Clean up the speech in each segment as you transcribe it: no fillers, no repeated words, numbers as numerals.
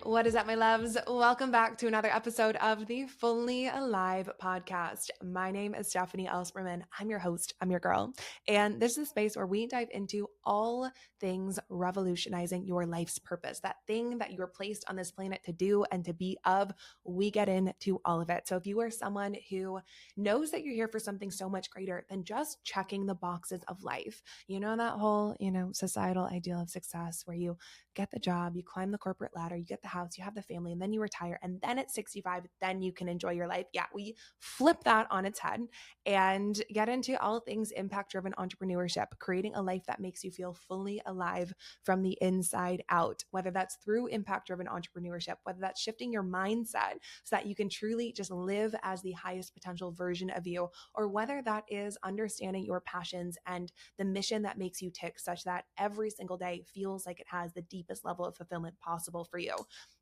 What is up, my loves? Welcome back to another episode of the Fully Alive podcast. My name is Stephanie Elsperman. I'm your host. I'm your girl. And this is a space where we dive into all things revolutionizing your life's purpose, that thing that you were placed on this planet to do and to be of. We get into all of it. So if you are someone who knows that you're here for something so much greater than just checking the boxes of life, you know, that whole, societal ideal of success where you get the job, you climb the corporate ladder, you get the house, you have the family, and then you retire. And then at 65, then you can enjoy your life. Yeah, we flip that on its head and get into all things impact-driven entrepreneurship, creating a life that makes you feel fully alive from the inside out, whether that's through impact-driven entrepreneurship, whether that's shifting your mindset so that you can truly just live as the highest potential version of you, or whether that is understanding your passions and the mission that makes you tick such that every single day feels like it has the deepest level of fulfillment possible for you.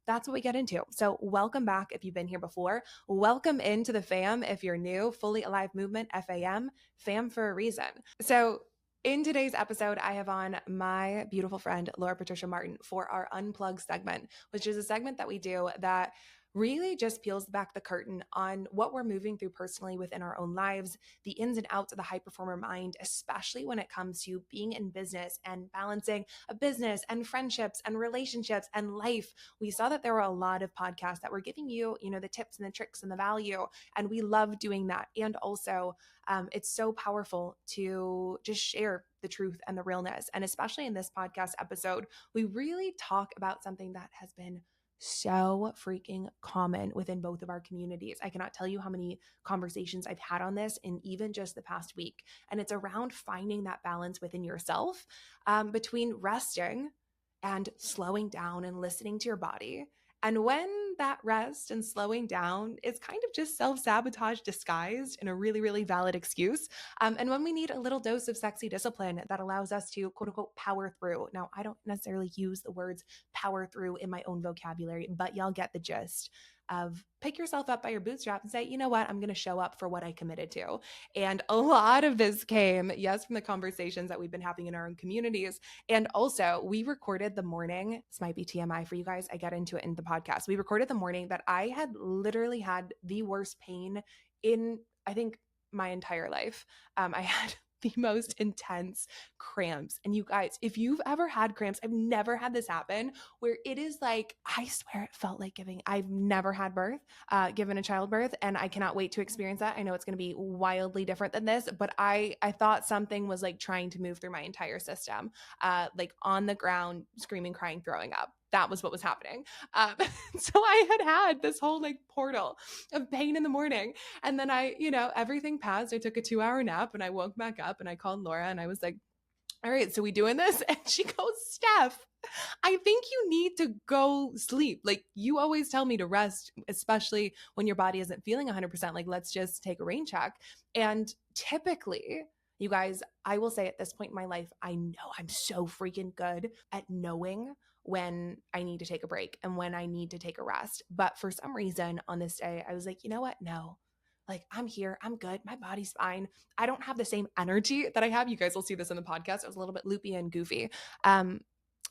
That's what we get into. So welcome back if you've been here before. Welcome into the fam if you're new. Fully Alive Movement, FAM, fam for a reason. So in today's episode, I have on my beautiful friend, Laura Patricia Martin, for our Unplugged segment, which is a segment that we do that really just peels back the curtain on what we're moving through personally within our own lives, the ins and outs of the high performer mind, especially when it comes to being in business and balancing a business and friendships and relationships and life. We saw that there were a lot of podcasts that were giving you, the tips and the tricks and the value, and we love doing that. And also, it's so powerful to just share the truth and the realness. And especially in this podcast episode, we really talk about something that has been so freaking common within both of our communities. I cannot tell you how many conversations I've had on this in even just the past week. And it's around finding that balance within yourself between resting and slowing down and listening to your body. And when that rest and slowing down is kind of just self-sabotage disguised in a really, really valid excuse. And when we need a little dose of sexy discipline that allows us to quote unquote power through. Now, I don't necessarily use the words power through in my own vocabulary, but y'all get the gist of pick yourself up by your bootstrap and say, you know what, I'm going to show up for what I committed to. And a lot of this came, yes, from the conversations that we've been having in our own communities. And also we recorded the morning, this might be TMI for you guys, I get into it in the podcast. We recorded the morning that I had literally had the worst pain in, I think, my entire life. I had the most intense cramps. And you guys, if you've ever had cramps, I've never had this happen where it is like, I swear it felt like I've never had given a childbirth, and I cannot wait to experience that. I know it's going to be wildly different than this, but I thought something was like trying to move through my entire system, like on the ground, screaming, crying, throwing up. That was what was happening. So I had this whole like portal of pain in the morning. And then everything passed. I took a 2-hour nap and I woke back up and I called Laura and I was like, all right, so we doing this? And she goes, Steph, I think you need to go sleep. Like you always tell me to rest, especially when your body isn't feeling 100%. Like, let's just take a rain check. And typically, you guys, I will say at this point in my life, I know I'm so freaking good at knowing when I need to take a break and when I need to take a rest. But for some reason on this day, I was like, you know what? No, like I'm here, I'm good, my body's fine. I don't have the same energy that I have. You guys will see this in the podcast. I was a little bit loopy and goofy.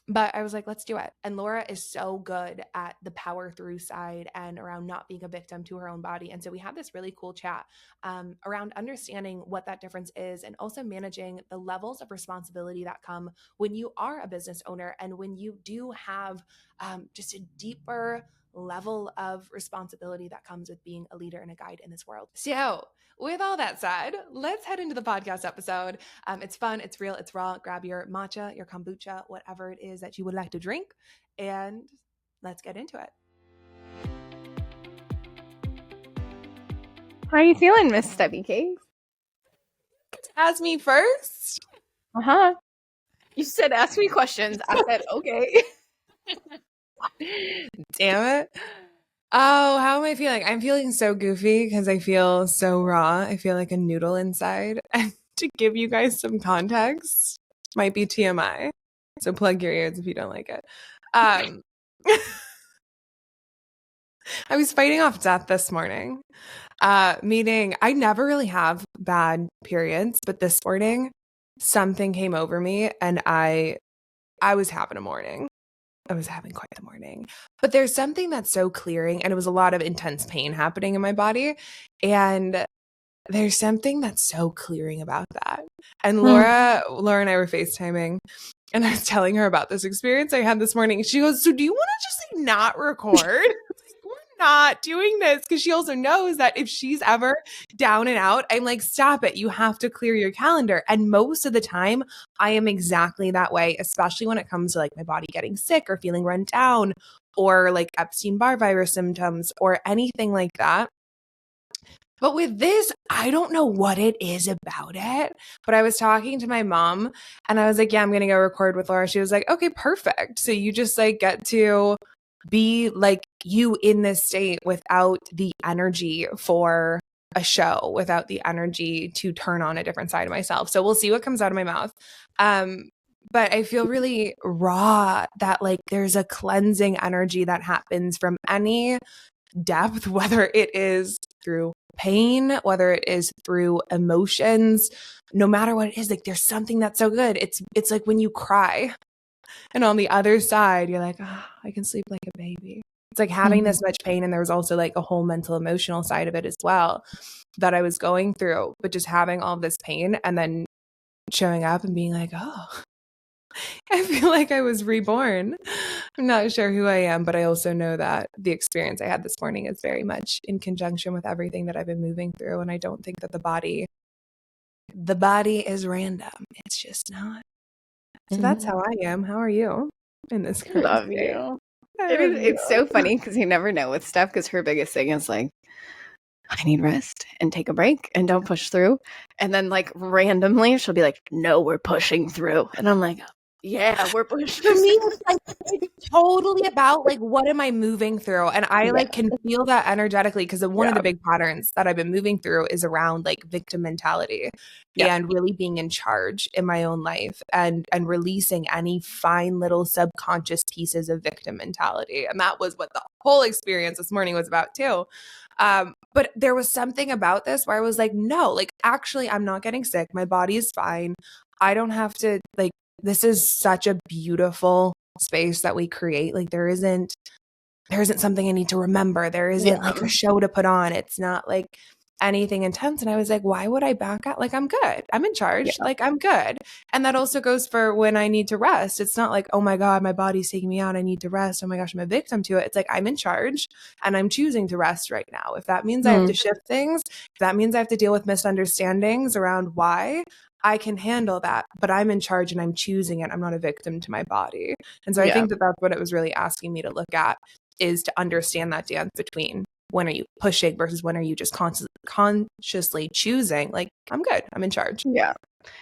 But I was like, let's do it. And Laura is so good at the power through side and around not being a victim to her own body. And so we had this really cool chat around understanding what that difference is and also managing the levels of responsibility that come when you are a business owner and when you do have just a deeper level of responsibility that comes with being a leader and a guide in this world. So with all that said, let's head into the podcast episode. It's fun, it's real, it's raw. Grab your matcha, your kombucha, whatever it is that you would like to drink, and let's get into it. How are you feeling, Miss Stubby Cakes? Ask me first. Uh-huh. You said ask me questions. I said, okay. Damn it. Oh, how am I feeling? I'm feeling so goofy because I feel so raw. I feel like a noodle inside. And to give you guys some context, might be TMI. So plug your ears if you don't like it. I was fighting off death this morning. Meaning I never really have bad periods, but this morning something came over me and I was having a morning. I was having quite the morning. But there's something that's so clearing, and it was a lot of intense pain happening in my body. And there's something that's so clearing about that. And Laura and I were FaceTiming, and I was telling her about this experience I had this morning. She goes, "So do you want to just like not record?" We're not doing this, because she also knows that if she's ever down and out, I'm like, stop it. You have to clear your calendar. And most of the time, I am exactly that way, especially when it comes to like my body getting sick or feeling run down or like Epstein-Barr virus symptoms or anything like that. But with this, I don't know what it is about it. But I was talking to my mom and I was like, yeah, I'm going to go record with Laura. She was like, okay, perfect. So you just like get to be like you in this state without the energy for a show, without the energy to turn on a different side of myself. So we'll see what comes out of my mouth. But I feel really raw that like there's a cleansing energy that happens from any depth, whether it is through pain, whether it is through emotions, no matter what it is, like there's something that's so good. It's like when you cry and on the other side, you're like, oh, I can sleep like a baby. It's like having this much pain. And there was also like a whole mental, emotional side of it as well that I was going through, but just having all this pain and then showing up and being like, oh, I feel like I was reborn. I'm not sure who I am, but I also know that the experience I had this morning is very much in conjunction with everything that I've been moving through. And I don't think that the body is random. It's just not. So that's how I am. How are you in this current Love state? you. I love you. It's so funny because you never know with Steph, because her biggest thing is like, I need rest and take a break and don't push through. And then like randomly she'll be like, no, we're pushing through. And I'm like, yeah, we're pushing For me, through. it's totally about like, what am I moving through? And I like can feel that energetically, because one of the big patterns that I've been moving through is around like victim mentality and really being in charge in my own life and releasing any fine little subconscious pieces of victim mentality. And that was what the whole experience this morning was about too. But there was something about this where I was like, no, like actually I'm not getting sick. My body is fine. I don't have to like, this is such a beautiful space that we create. Like there isn't something I need to remember. There isn't like a show to put on. It's not like anything intense. And I was like, why would I back out? Like, I'm good. I'm in charge. Like, I'm good. And that also goes for when I need to rest. It's not like, oh my God, my body's taking me out. I need to rest. Oh my gosh, I'm a victim to it. It's like, I'm in charge and I'm choosing to rest right now. If that means I have to shift things, if that means I have to deal with misunderstandings around why, I can handle that, but I'm in charge and I'm choosing it. I'm not a victim to my body. And so I think that that's what it was really asking me to look at, is to understand that dance between when are you pushing versus when are you just consciously choosing, like, I'm good, I'm in charge. Yeah.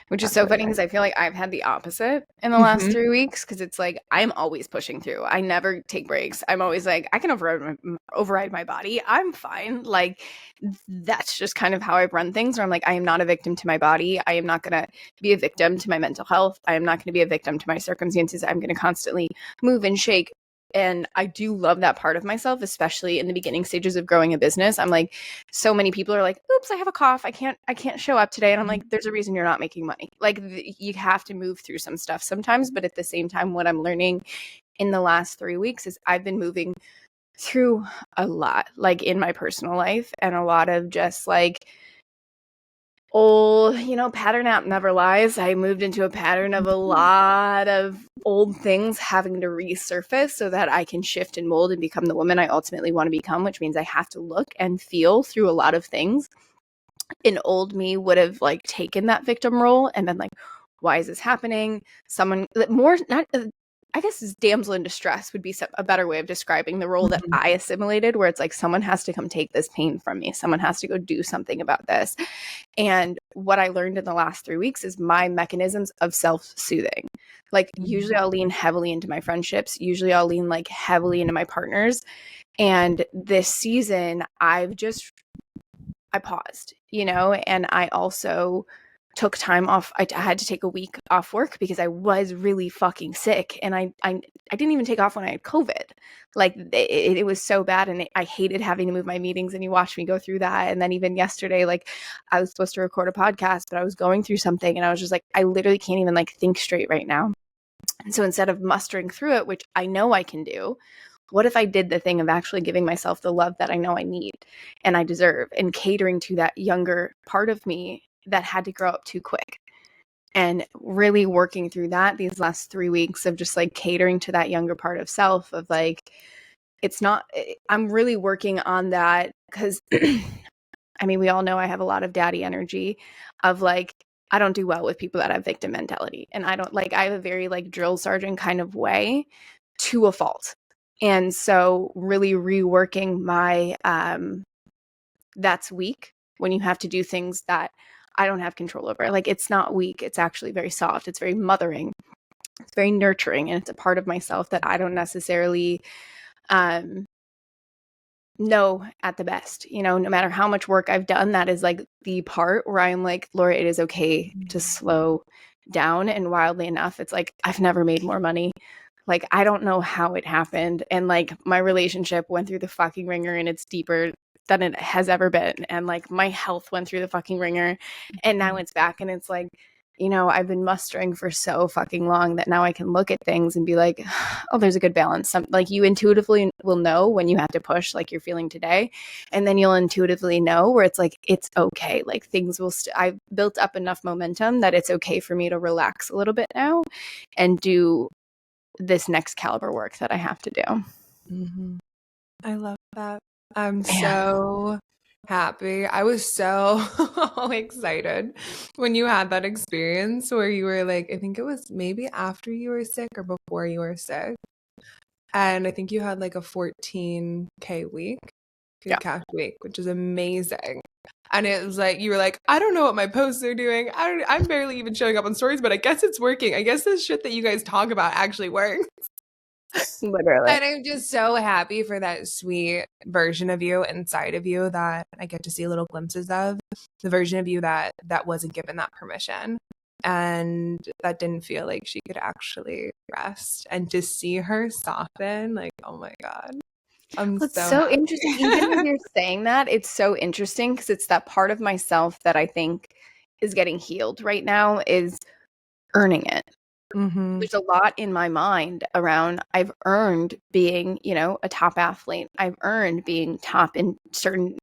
Which is so funny because I feel like I've had the opposite in the last 3 weeks, because it's like I'm always pushing through. I never take breaks. I'm always like, I can override my body. I'm fine. Like that's just kind of how I run things, where I'm like, I am not a victim to my body. I am not going to be a victim to my mental health. I am not going to be a victim to my circumstances. I'm going to constantly move and shake. And I do love that part of myself, especially in the beginning stages of growing a business. I'm like, so many people are like, oops, I have a cough. I can't show up today. And I'm like, there's a reason you're not making money. Like you have to move through some stuff sometimes. But at the same time, what I'm learning in the last 3 weeks is I've been moving through a lot, like in my personal life, and a lot of just like old, pattern app never lies. I moved into a pattern of a lot of old things having to resurface so that I can shift and mold and become the woman I ultimately want to become, which means I have to look and feel through a lot of things. An old me would have like taken that victim role and been like, why is this happening? Someone more, not, I guess is damsel in distress would be a better way of describing the role that I assimilated, where it's like someone has to come take this pain from me. Someone has to go do something about this. And what I learned in the last 3 weeks is my mechanisms of self-soothing. Like usually I'll lean heavily into my friendships. Usually I'll lean like heavily into my partners. And this season I paused, and I also took time off. I had to take a week off work because I was really fucking sick, and I didn't even take off when I had COVID. Like it was so bad, and I hated having to move my meetings, and you watched me go through that. And then even yesterday, like I was supposed to record a podcast, but I was going through something, and I was just like, I literally can't even like think straight right now. So instead of mustering through it, which I know I can do, what if I did the thing of actually giving myself the love that I know I need and I deserve, and catering to that younger part of me that had to grow up too quick? And really working through that these last 3 weeks of just like catering to that younger part of self of like, it's not, I'm really working on that because I mean, we all know I have a lot of daddy energy of like, I don't do well with people that have victim mentality. And I don't like, I have a very like drill sergeant kind of way to a fault. And so really reworking my, that's weak when you have to do things that I don't have control over. Like, it's not weak. It's actually very soft. It's very mothering. It's very nurturing. And it's a part of myself that I don't necessarily, know at the best. You know, no matter how much work I've done, that is like the part where I'm like, Laura, it is okay to slow down. And wildly enough, it's like, I've never made more money. Like, I don't know how it happened. And like, my relationship went through the fucking ringer and it's deeper than it has ever been. And like, my health went through the fucking ringer and now it's back. And it's like, you know, I've been mustering for so fucking long that now I can look at things and be like, oh, there's a good balance. Like, you intuitively will know when you have to push, like you're feeling today. And then you'll intuitively know where it's like, it's okay. Like, things will, I've built up enough momentum that it's okay for me to relax a little bit now and do this next caliber work that I have to do. Mm-hmm. I love that. I'm so happy. I was so excited when you had that experience where you were like, I think it was maybe after you were sick or before you were sick. And I think you had like a 14K week, good cash week, which is amazing. And it was like, you were like, I don't know what my posts are doing. I'm barely even showing up on stories, but I guess it's working. I guess this shit that you guys talk about actually works. Literally. And I'm just so happy for that sweet version of you inside of you that I get to see little glimpses of, the version of you that wasn't given that permission and that didn't feel like she could actually rest, and to see her soften, like, oh my God. It's so interesting. Even as you're saying that, it's so interesting because it's that part of myself that I think is getting healed right now is earning it. Mm-hmm. There's a lot in my mind around I've earned being, you know, a top athlete. I've earned being top in certain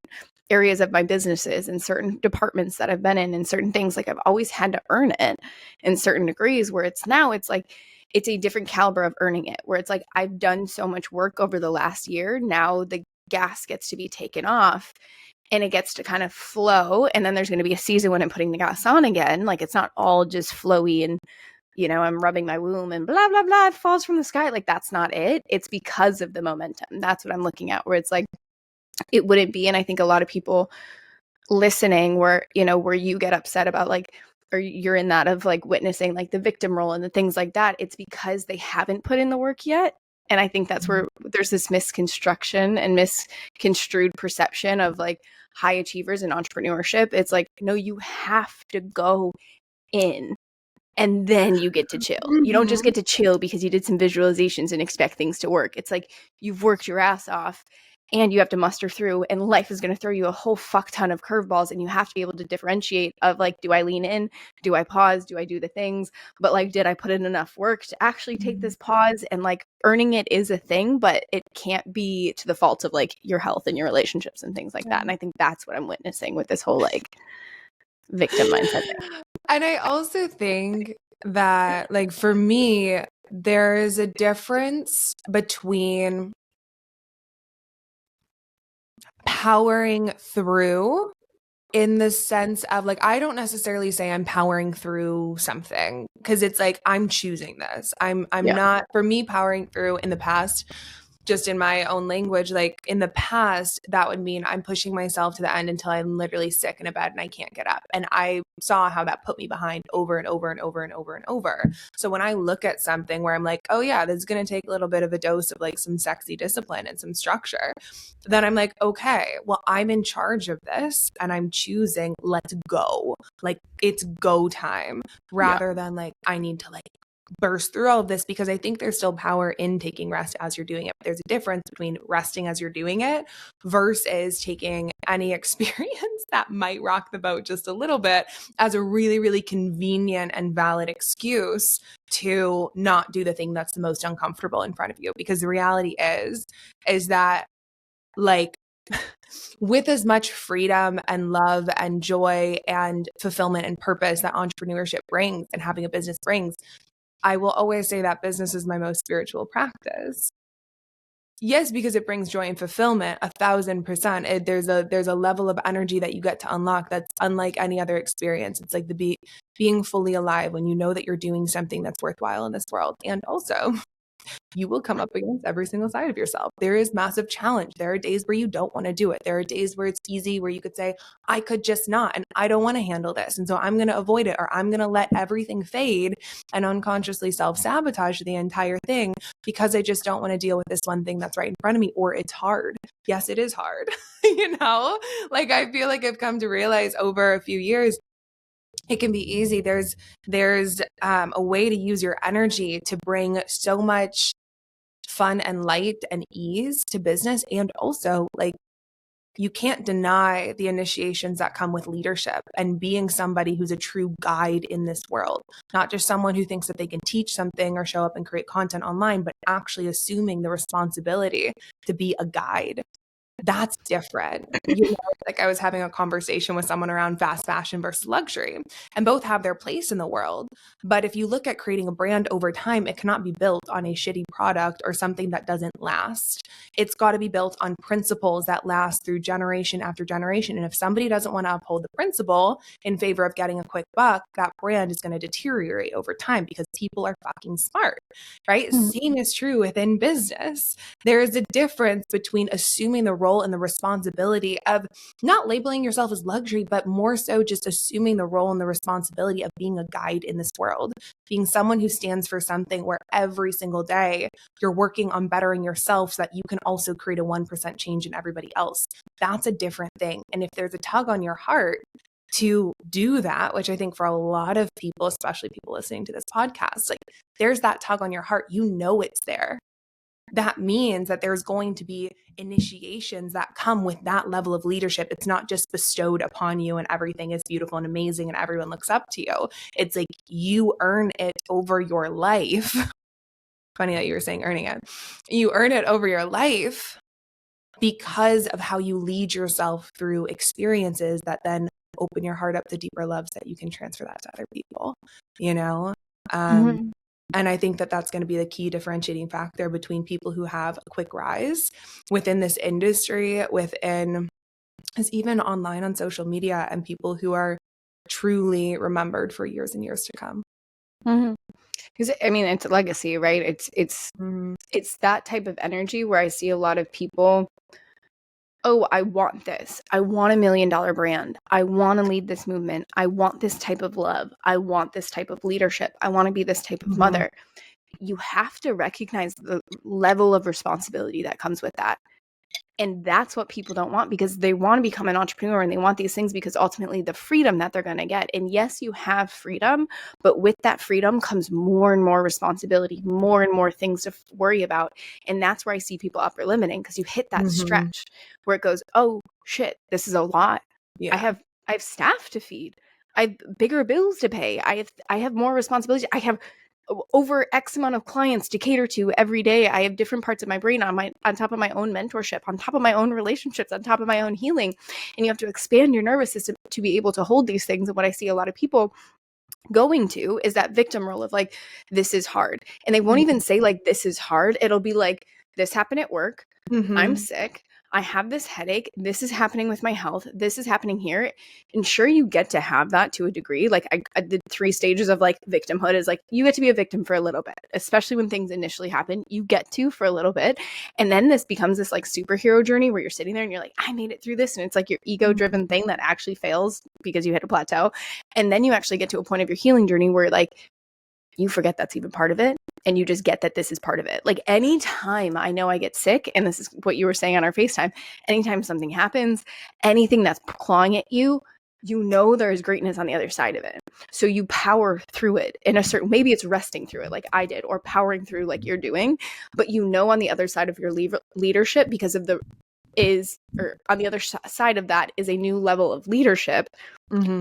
areas of my businesses and certain departments that I've been in and certain things. Like, I've always had to earn it in certain degrees, where it's now it's like it's a different caliber of earning it, where it's like I've done so much work over the last year. Now the gas gets to be taken off and it gets to kind of flow. And then there's going to be a season when I'm putting the gas on again. Like, it's not all just flowy and, you know, I'm rubbing my womb and blah, blah, blah, it falls from the sky. Like, that's not it. It's because of the momentum. That's what I'm looking at, where it's like, it wouldn't be. And I think a lot of people listening where, you know, where you get upset about like, or you're in that of like witnessing like the victim role and the things like that, it's because they haven't put in the work yet. And I think that's where there's this misconstruction and misconstrued perception of like high achievers in entrepreneurship. It's like, no, you have to go in and then you get to chill. You don't just get to chill because you did some visualizations and expect things to work. It's like you've worked your ass off and you have to muster through, and life is going to throw you a whole fuck ton of curveballs, and you have to be able to differentiate of like, do I lean in? Do I pause? Do I do the things? But like, did I put in enough work to actually take this pause? And like, earning it is a thing, but it can't be to the fault of like your health and your relationships and things like that. And I think that's what I'm witnessing with this whole like victim mindset thing. And I also think that, like, for me, there is a difference between powering through in the sense of like, I don't necessarily say I'm powering through something because it's like I'm choosing this. I'm not, for me, powering through in the past, just in my own language, like in the past, that would mean I'm pushing myself to the end until I'm literally sick in a bed and I can't get up. And I saw how that put me behind over and over and over and over and over. So when I look at something where I'm like, oh yeah, this is going to take a little bit of a dose of like some sexy discipline and some structure, then I'm like, okay, well, I'm in charge of this and I'm choosing, let's go. Like, it's go time rather than like, I need to like burst through all of this, because I think there's still power in taking rest as you're doing it. There's a difference between resting as you're doing it versus taking any experience that might rock the boat just a little bit as a really, really convenient and valid excuse to not do the thing that's the most uncomfortable in front of you. Because the reality is that, like, with as much freedom and love and joy and fulfillment and purpose that entrepreneurship brings and having a business brings, I will always say that business is my most spiritual practice. Yes, because it brings joy and fulfillment, 1,000%. There's a level of energy that you get to unlock that's unlike any other experience. It's like being fully alive when you know that you're doing something that's worthwhile in this world. And also, you will come up against every single side of yourself. There is massive challenge. There are days where you don't want to do it. There are days where it's easy, where you could say, I could just not, and I don't want to handle this. And so I'm going to avoid it, or I'm going to let everything fade and unconsciously self-sabotage the entire thing because I just don't want to deal with this one thing that's right in front of me, or it's hard. Yes, it is hard. Like, I feel like I've come to realize over a few years, it can be easy. There's a way to use your energy to bring so much fun and light and ease to business. And also, like, you can't deny the initiations that come with leadership and being somebody who's a true guide in this world, not just someone who thinks that they can teach something or show up and create content online, but actually assuming the responsibility to be a guide. That's different. Like, I was having a conversation with someone around fast fashion versus luxury, and both have their place in the world. But if you look at creating a brand over time, it cannot be built on a shitty product or something that doesn't last. It's got to be built on principles that last through generation after generation. And if somebody doesn't want to uphold the principle in favor of getting a quick buck, that brand is going to deteriorate over time because people are fucking smart, right? Same is true within business. There is a difference between assuming the role and the responsibility of not labeling yourself as luxury, but more so just assuming the role and the responsibility of being a guide in this world, being someone who stands for something where every single day you're working on bettering yourself so that you can also create a 1% change in everybody else. That's a different thing. And if there's a tug on your heart to do that, which I think for a lot of people, especially people listening to this podcast, like, there's that tug on your heart, it's there. That means that there's going to be initiations that come with that level of leadership. It's not just bestowed upon you and everything is beautiful and amazing and everyone looks up to you. It's like you earn it over your life. Funny that you were saying earning it. You earn it over your life because of how you lead yourself through experiences that then open your heart up to deeper loves that you can transfer that to other people, And I think that that's going to be the key differentiating factor between people who have a quick rise within this industry, is even online on social media, and people who are truly remembered for years and years to come. Because I mean, it's legacy, right? It's that type of energy where I see a lot of people. Oh, I want this. I want $1 million brand. I want to lead this movement. I want this type of love. I want this type of leadership. I want to be this type of mother. You have to recognize the level of responsibility that comes with that. And that's what people don't want, because they want to become an entrepreneur and they want these things because ultimately the freedom that they're going to get. And yes, you have freedom, but with that freedom comes more and more responsibility, more and more things to worry about. And that's where I see people upper limiting, because you hit that stretch where it goes, oh shit, this is a lot. Yeah. I have staff to feed. I have bigger bills to pay. I have more responsibility. I have over X amount of clients to cater to every day. I have different parts of my brain on top of my own mentorship, on top of my own relationships, on top of my own healing. And you have to expand your nervous system to be able to hold these things. And what I see a lot of people going to is that victim role of like, this is hard. And they won't even say like, this is hard. It'll be like, this happened at work. I'm sick. I have this headache. This is happening with my health. This is happening here. And sure, you get to have that to a degree. Like I did 3 stages of like victimhood is like, you get to be a victim for a little bit, especially when things initially happen, you get to for a little bit. And then this becomes this like superhero journey where you're sitting there and you're like, I made it through this. And it's like your ego driven thing that actually fails because you hit a plateau. And then you actually get to a point of your healing journey where like, you forget that's even part of it. And you just get that this is part of it. Like anytime I know I get sick, and this is what you were saying on our FaceTime, anytime something happens, anything that's clawing at you, you know there's greatness on the other side of it. So you power through it in a certain, maybe it's resting through it like I did, or powering through like you're doing, but you know on the other side of your leadership, because of on the other side of that is a new level of leadership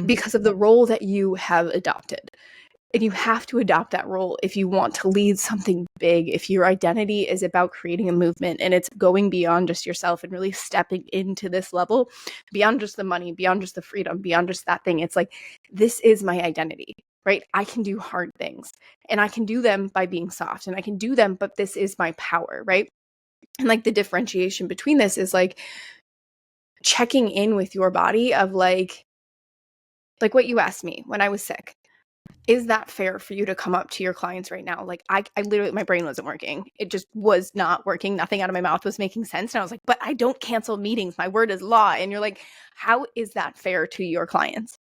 because of the role that you have adopted. And you have to adopt that role if you want to lead something big, if your identity is about creating a movement and it's going beyond just yourself and really stepping into this level, beyond just the money, beyond just the freedom, beyond just that thing. It's like, this is my identity, right? I can do hard things and I can do them by being soft and I can do them, but this is my power, right? And like the differentiation between this is like checking in with your body of like what you asked me when I was sick. Is that fair for you to come up to your clients right now? Like I literally, my brain wasn't working. It just was not working. Nothing out of my mouth was making sense. And I was like, but I don't cancel meetings. My word is law. And you're like, how is that fair to your clients?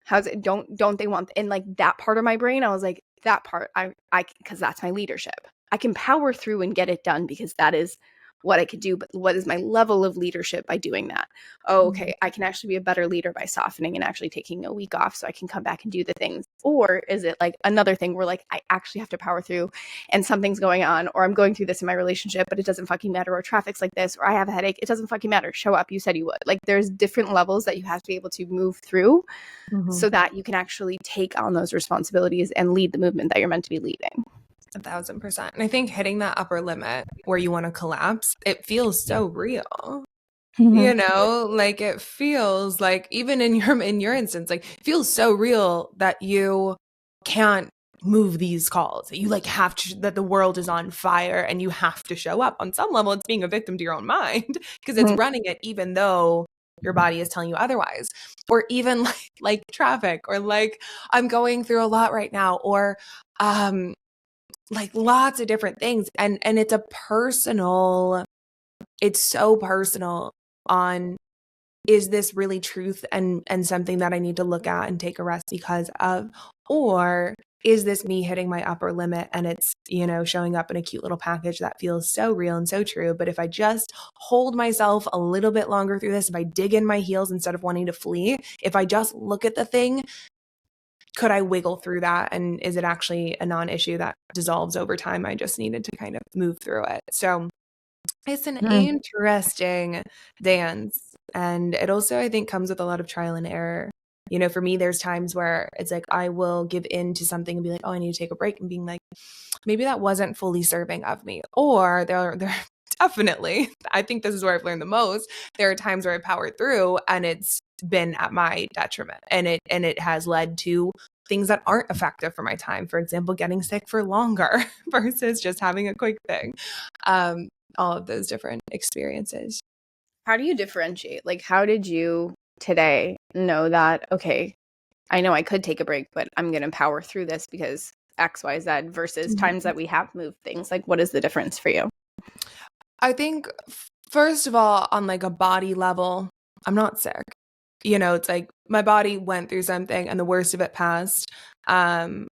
How's it? Don't they want, and like that part of my brain, I was like, that part, I, because that's my leadership. I can power through and get it done because that is what I could do. But what is my level of leadership by doing that? Oh, okay. I can actually be a better leader by softening and actually taking a week off so I can come back and do the things. Or is it like another thing where like I actually have to power through and something's going on, or I'm going through this in my relationship, but it doesn't fucking matter, or traffic's like this, or I have a headache. It doesn't fucking matter. Show up. You said you would. Like there's different levels that you have to be able to move through so that you can actually take on those responsibilities and lead the movement that you're meant to be leading. 1,000%. And I think hitting that upper limit where you want to collapse, it feels so real. You know, like it feels like even in your instance, like it feels so real that you can't move these calls. That you like have to, that the world is on fire and you have to show up. On some level, it's being a victim to your own mind because it's running it even though your body is telling you otherwise. Or even like traffic, or like I'm going through a lot right now, or like lots of different things. And it's so personal on, is this really truth and something that I need to look at and take a rest because of, or is this me hitting my upper limit and it's, you know, showing up in a cute little package that feels so real and so true. But if I just hold myself a little bit longer through this, if I dig in my heels instead of wanting to flee, if I just look at the thing, could I wiggle through that? And is it actually a non-issue that dissolves over time? I just needed to kind of move through it. So it's an interesting dance. And it also, I think, comes with a lot of trial and error. You know, for me, there's times where it's like I will give in to something and be like, oh, I need to take a break, and being like, maybe that wasn't fully serving of me. Or there definitely, I think this is where I've learned the most. There are times where I powered through and it's been at my detriment, and it has led to things that aren't effective for my time. For example, getting sick for longer versus just having a quick thing. All of those different experiences. How do you differentiate? Like, how did you today know that, okay, I know I could take a break, but I'm going to power through this because X, Y, Z versus times that we have moved things? Like, what is the difference for you? I think, first of all, on like a body level, I'm not sick. You know, it's like my body went through something and the worst of it passed. And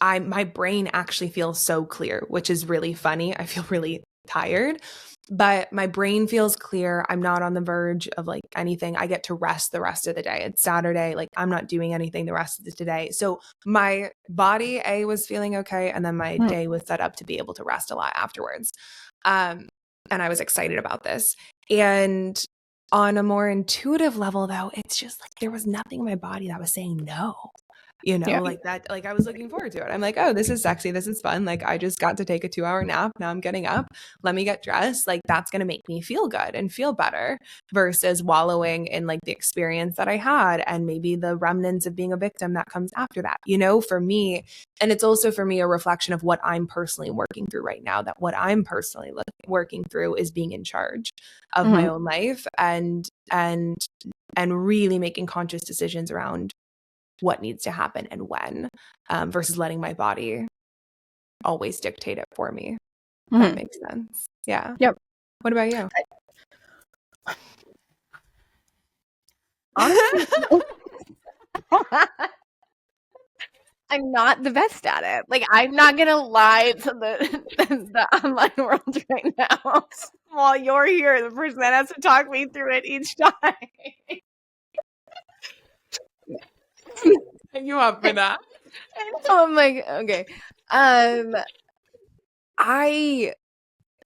my brain actually feels so clear, which is really funny. I feel really tired, but my brain feels clear. I'm not on the verge of like anything. I get to rest the rest of the day. It's Saturday. Like I'm not doing anything the rest of the day. So my body was feeling okay. And then my day was set up to be able to rest a lot afterwards. And I was excited about this. And on a more intuitive level though, it's just like there was nothing in my body that was saying no. You know, like that, like I was looking forward to it. I'm like, oh, this is sexy. This is fun. Like I just got to take a 2-hour nap. Now I'm getting up. Let me get dressed. Like that's going to make me feel good and feel better versus wallowing in like the experience that I had and maybe the remnants of being a victim that comes after that, you know, for me. And it's also for me a reflection of what I'm personally working through right now, that what I'm personally working through is being in charge of my own life and really making conscious decisions around what needs to happen and when, versus letting my body always dictate it for me. That makes sense. Yeah. Yep. What about you? Honestly, I'm not the best at it. Like, I'm not gonna lie to the online world right now. While you're here, the person that has to talk me through it each time. You up for that? And so I'm like, okay. I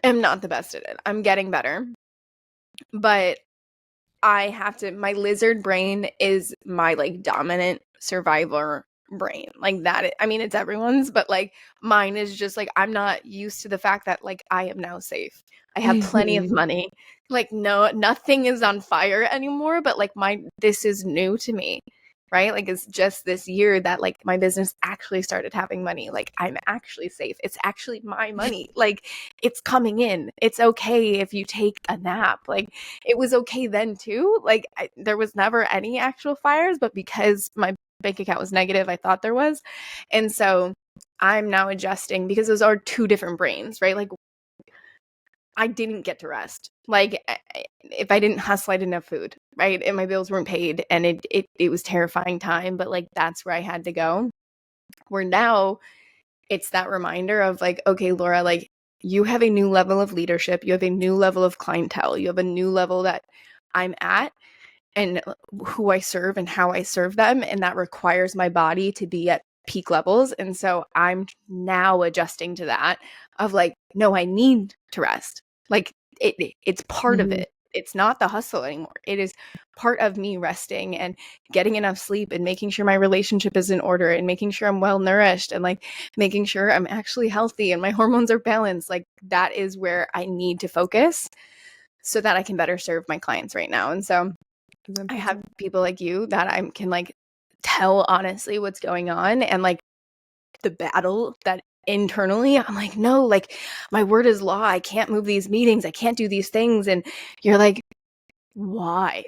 am not the best at it. I'm getting better. But I have to, my lizard brain is my like dominant survivor brain. Like that, I mean, it's everyone's, but like mine is just like, I'm not used to the fact that like I am now safe. I have plenty of money. Like, no, nothing is on fire anymore, but like this is new to me, right? Like, it's just this year that like my business actually started having money. Like, I'm actually safe. It's actually my money. Like, it's coming in. It's okay if you take a nap. Like, it was okay then too. Like, there was never any actual fires, but because my bank account was negative, I thought there was. And so I'm now adjusting because those are two different brains, right? Like, I didn't get to rest. Like, if I didn't hustle, I didn't have food, right? And my bills weren't paid, and it was terrifying time, but like that's where I had to go. Where now it's that reminder of like, okay, Laura, like you have a new level of leadership, you have a new level of clientele, you have a new level that I'm at, and who I serve and how I serve them, and that requires my body to be at peak levels. And so I'm now adjusting to that of like, no, I need to rest. Like it's part of it. It's not the hustle anymore. It is part of me resting and getting enough sleep and making sure my relationship is in order and making sure I'm well nourished and like making sure I'm actually healthy and my hormones are balanced. Like that is where I need to focus so that I can better serve my clients right now. And so I have people like you that I can like tell honestly what's going on, and like the battle that internally I'm like, no, like my word is law. I can't move these meetings. I can't do these things. And you're like, why?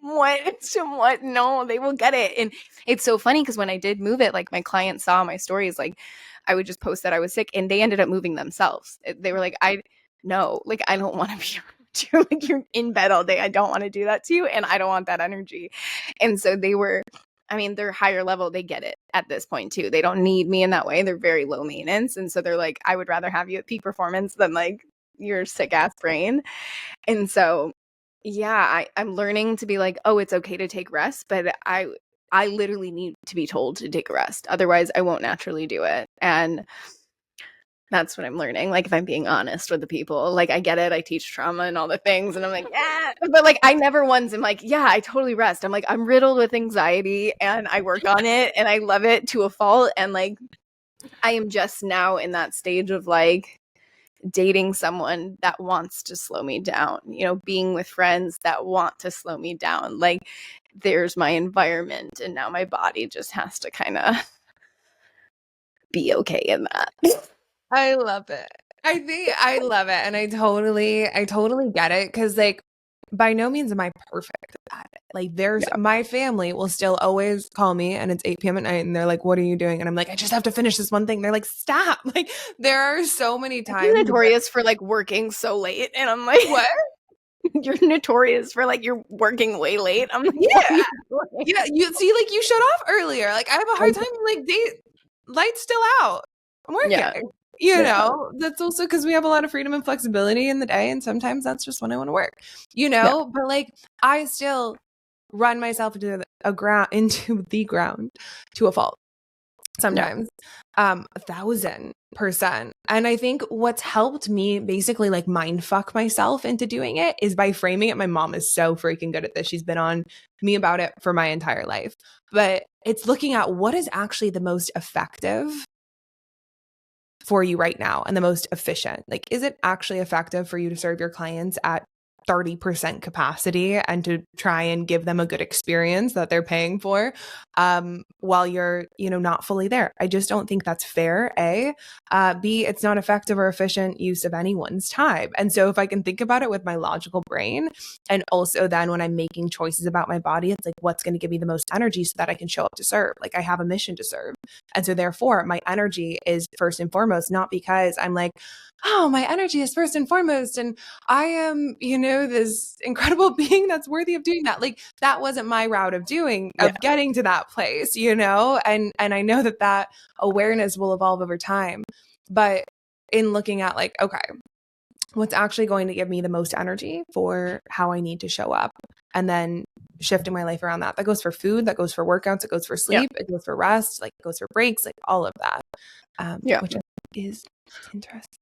What? No, they will get it. And it's so funny because when I did move it, like my clients saw my stories, like I would just post that I was sick and they ended up moving themselves. They were like, I don't want to be like you're in bed all day. I don't want to do that to you. And I don't want that energy. And so they're higher level. They get it at this point too. They don't need me in that way. They're very low maintenance. And so they're like, I would rather have you at peak performance than like your sick ass brain. And so, yeah, I'm learning to be like, oh, it's okay to take rest, but I literally need to be told to take a rest. Otherwise I won't naturally do it. And that's what I'm learning. Like, if I'm being honest with the people, like, I get it. I teach trauma and all the things. And I'm like, yeah. But like, I never once am like, yeah, I totally rest. I'm like, I'm riddled with anxiety and I work on it and I love it to a fault. And like, I am just now in that stage of like dating someone that wants to slow me down, being with friends that want to slow me down. Like, there's my environment. And now my body just has to kind of be okay in that. I love it. I think I love it. And I totally get it. Cause like by no means am I perfect at it. Like my family will still always call me and it's 8 p.m. at night and they're like, what are you doing? And I'm like, I just have to finish this one thing. They're like, stop. Like there are so many times. You're notorious for like working so late. And I'm like, what? You're notorious for like you're working way late. I'm like, yeah. Yeah. You see, like you shut off earlier. Like I have a hard time like lights still out. I'm working. Yeah. That's also because we have a lot of freedom and flexibility in the day. And sometimes that's just when I want to work, but like I still run myself into the ground to a fault sometimes, 1,000%. And I think what's helped me basically like mind fuck myself into doing it is by framing it. My mom is so freaking good at this. She's been on me about it for my entire life, but it's looking at what is actually the most effective for you right now and the most efficient. Like, is it actually effective for you to serve your clients at 30% capacity and to try and give them a good experience that they're paying for while you're, not fully there? I just don't think that's fair. A, B, it's not effective or efficient use of anyone's time. And so if I can think about it with my logical brain, and also then when I'm making choices about my body, it's like, what's going to give me the most energy so that I can show up to serve? Like I have a mission to serve. And so therefore my energy is first and foremost, not because I'm like, oh, my energy is first and foremost. And I am, this incredible being that's worthy of doing that. Like that wasn't my route of getting to that place, and I know that awareness will evolve over time. But in looking at like, okay, what's actually going to give me the most energy for how I need to show up, and then shifting my life around that. That goes for food, that goes for workouts, it goes for sleep, it goes for rest, like it goes for breaks, like all of that. Which I think is interesting.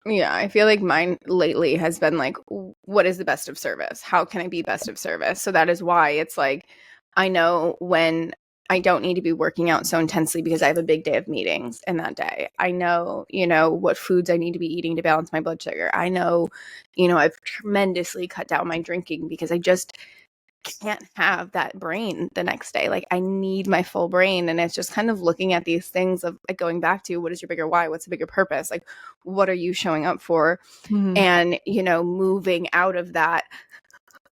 Yeah, I feel like mine lately has been like, what is the best of service? How can I be best of service? So that is why it's like, I know when I don't need to be working out so intensely because I have a big day of meetings in that day. I know, you know, what foods I need to be eating to balance my blood sugar. I know, you know, I've tremendously cut down my drinking because I just can't have that brain the next day. Like, I need my full brain. And it's just kind of looking at these things of like going back to, what is your bigger why? What's the bigger purpose? Like, what are you showing up for? And, you know, moving out of that,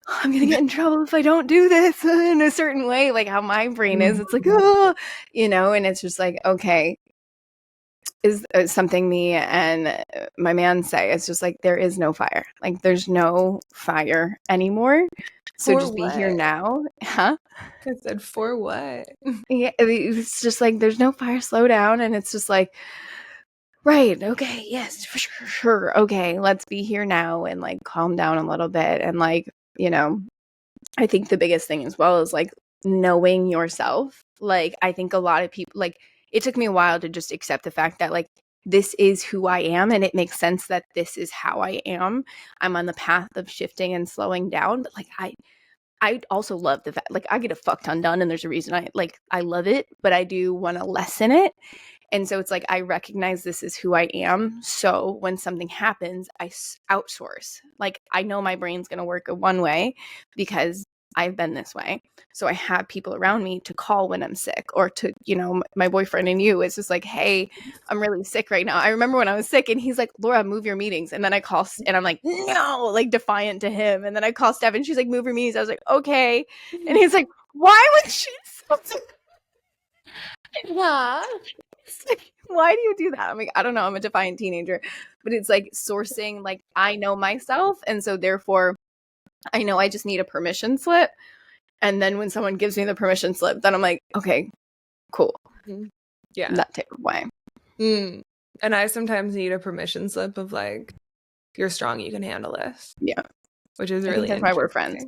I'm going to get in trouble if I don't do this in a certain way, like how my brain is. It's like, oh, you know, and it's just like, okay, is something me and my man say. It's just like, there is no fire. Like, there's no fire anymore. So For just be here what? now. Huh? I said, for what? Yeah, it's just like, there's no fire, slow down. And it's just like, right, okay, yes, for sure. Okay, let's be here now and like calm down a little bit. And like, you know, I think the biggest thing as well is like knowing yourself. Like, I think a lot of people, like, it took me a while to just accept the fact that like, this is who I am, and it makes sense that this is how I am. I'm on the path of shifting and slowing down, but like, I also love the fact, like, I get a fuck ton done, and there's a reason I love it, but I do want to lessen it. And so it's like, I recognize this is who I am. So when something happens, I outsource. Like, I know my brain's going to work one way because I've been this way. So I have people around me to call when I'm sick, or to, you know, my boyfriend and you. It's just like, hey, I'm really sick right now. I remember when I was sick and he's like, Laura, move your meetings. And then I call and I'm like, no, like defiant to him. And then I call Steph and she's like, move your meetings. I was like, okay. And he's like, why would she? Yeah. Like, why do you do that? I'm like, I don't know. I'm a defiant teenager. But it's like sourcing, like, I know myself. And so therefore, I know I just need a permission slip. And then when someone gives me the permission slip, then I'm like, okay, cool. Yeah. That type of way. And I sometimes need a permission slip of like, you're strong, you can handle this. Yeah. Which is I really think that's why we're friends.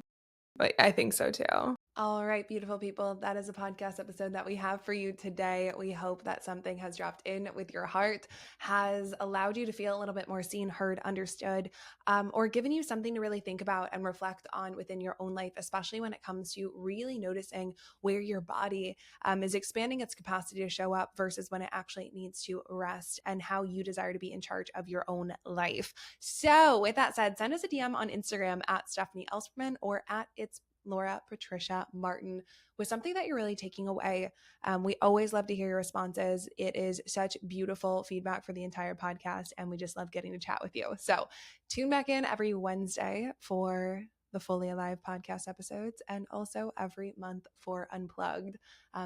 But I think so too. All right, beautiful people. That is a podcast episode that we have for you today. We hope that something has dropped in with your heart, has allowed you to feel a little bit more seen, heard, understood, or given you something to really think about and reflect on within your own life, especially when it comes to really noticing where your body is expanding its capacity to show up versus when it actually needs to rest, and how you desire to be in charge of your own life. So with that said, send us a DM on Instagram at Stephanie Elsperman or at It's Laura Patricia Martin with something that you're really taking away. We always love to hear your responses. It is such beautiful feedback for the entire podcast, and we just love getting to chat with you. So tune back in every Wednesday for the Fully Alive podcast episodes, and also every month for Unplugged.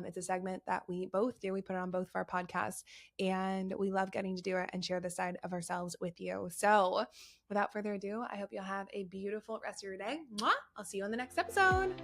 It's a segment that we both do. We put it on both of our podcasts, and we love getting to do it and share this side of ourselves with you. So without further ado, I hope you'll have a beautiful rest of your day. Mwah! I'll see you on the next episode.